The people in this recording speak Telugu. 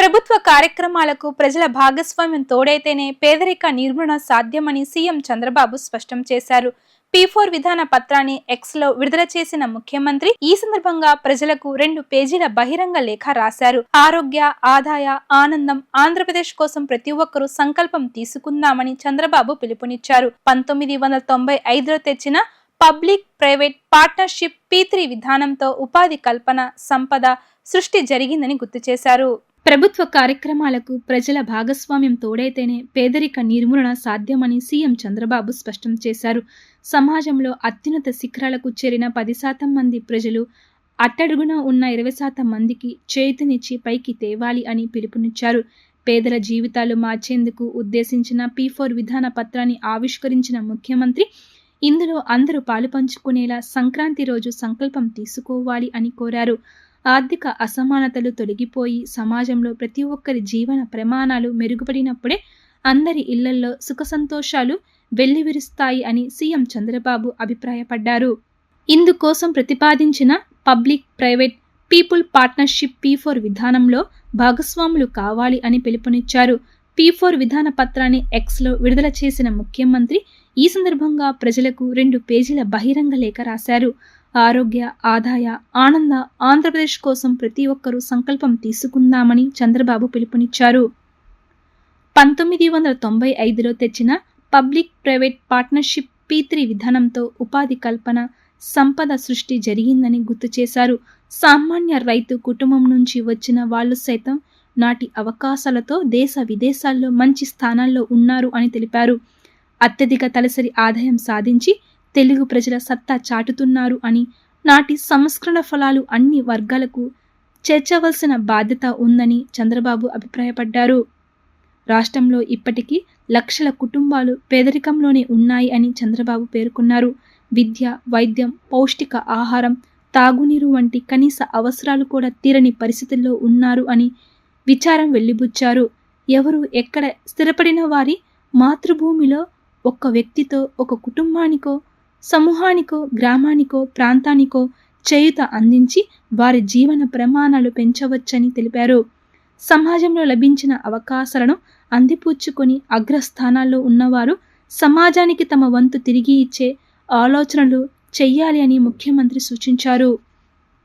ప్రభుత్వ కార్యక్రమాలకు ప్రజల భాగస్వామ్యం తోడైతేనే పేదరిక నిర్మూలన సాధ్యమని సీఎం చంద్రబాబు స్పష్టం చేశారు. P4 విధాన పత్రాన్ని ఎక్స్లో విడుదల చేసిన ముఖ్యమంత్రి ఈ సందర్భంగా ప్రజలకు 2 పేజీల బహిరంగ లేఖ రాశారు. ఆరోగ్య, ఆదాయ, ఆనందం, ఆంధ్రప్రదేశ్ కోసం ప్రతి ఒక్కరూ సంకల్పం తీసుకుందామని చంద్రబాబు పిలుపునిచ్చారు. 1995లో తెచ్చిన పబ్లిక్ ప్రైవేట్ పార్ట్నర్షిప్ P3 విధానంతో ఉపాధి కల్పన, సంపద సృష్టి జరిగిందని గుర్తు చేశారు. ప్రభుత్వ కార్యక్రమాలకు ప్రజల భాగస్వామ్యం తోడైతేనే పేదరిక నిర్మూలన సాధ్యమని సీఎం చంద్రబాబు స్పష్టం చేశారు. సమాజంలో అత్యున్నత శిఖరాలకు చేరిన 10% మంది ప్రజలు అట్టడుగున ఉన్న 20% మందికి చేతునిచ్చి పైకి తేవాలి అని పిలుపునిచ్చారు. పేదల జీవితాలు మార్చేందుకు ఉద్దేశించిన P4 విధాన పత్రాన్ని ఆవిష్కరించిన ముఖ్యమంత్రి ఇందులో అందరూ పాలుపంచుకునేలా సంక్రాంతి రోజు సంకల్పం తీసుకోవాలి అని కోరారు. ఆర్థిక అసమానతలు తొలగిపోయి సమాజంలో ప్రతి ఒక్కరి జీవన ప్రమాణాలు మెరుగుపడినప్పుడే అందరి ఇళ్లల్లో సుఖ సంతోషాలు వెల్లివిరుస్తాయి అని సీఎం చంద్రబాబు అభిప్రాయపడ్డారు. ఇందుకోసం ప్రతిపాదించిన public private people partnership P4 విధానంలో భాగస్వాములు కావాలి అని పిలుపునిచ్చారు. P4 విధాన పత్రాన్ని ఎక్స్లో విడుదల చేసిన ముఖ్యమంత్రి ఈ సందర్భంగా ప్రజలకు 2 పేజీల బహిరంగ లేఖ రాశారు. ఆరోగ్య, ఆదాయ, ఆనంద, ఆంధ్రప్రదేశ్ కోసం ప్రతి ఒక్కరూ సంకల్పం తీసుకుందామని చంద్రబాబు పిలుపునిచ్చారు. 1995లో తెచ్చిన పబ్లిక్ ప్రైవేట్ పార్ట్నర్షిప్ P3 విధానంతో ఉపాధి కల్పన, సంపద సృష్టి జరిగిందని గుర్తు చేశారు. సామాన్య రైతు కుటుంబం నుంచి వచ్చిన వాళ్ళు సైతం నాటి అవకాశాలతో దేశ విదేశాల్లో మంచి స్థానాల్లో ఉన్నారు అని తెలిపారు. అత్యధిక తలసరి ఆదాయం సాధించి తెలుగు ప్రజల సత్తా చాటుతున్నారు అని, నాటి సంస్కరణ ఫలాలు అన్ని వర్గాలకు చేర్చవలసిన బాధ్యత ఉందని చంద్రబాబు అభిప్రాయపడ్డారు. రాష్ట్రంలో ఇప్పటికీ లక్షల కుటుంబాలు పేదరికంలోనే ఉన్నాయి అని చంద్రబాబు పేర్కొన్నారు. విద్య, వైద్యం, పౌష్టిక ఆహారం, తాగునీరు వంటి కనీస అవసరాలు కూడా తీరని పరిస్థితుల్లో ఉన్నారు అని విచారం వెళ్లిబుచ్చారు. ఎవరు ఎక్కడ స్థిరపడిన వారి మాతృభూమిలో ఒక్క వ్యక్తితో, ఒక కుటుంబానికో, సమూహానికో, గ్రామానికో, ప్రాంతానికో చేయూత అందించి వారి జీవన ప్రమాణాలు పెంచవచ్చని తెలిపారు. సమాజంలో లభించిన అవకాశాలను అందిపుచ్చుకొని అగ్రస్థానాల్లో ఉన్నవారు సమాజానికి తమ వంతు తిరిగి ఇచ్చే ఆలోచనలు చెయ్యాలి అని ముఖ్యమంత్రి సూచించారు.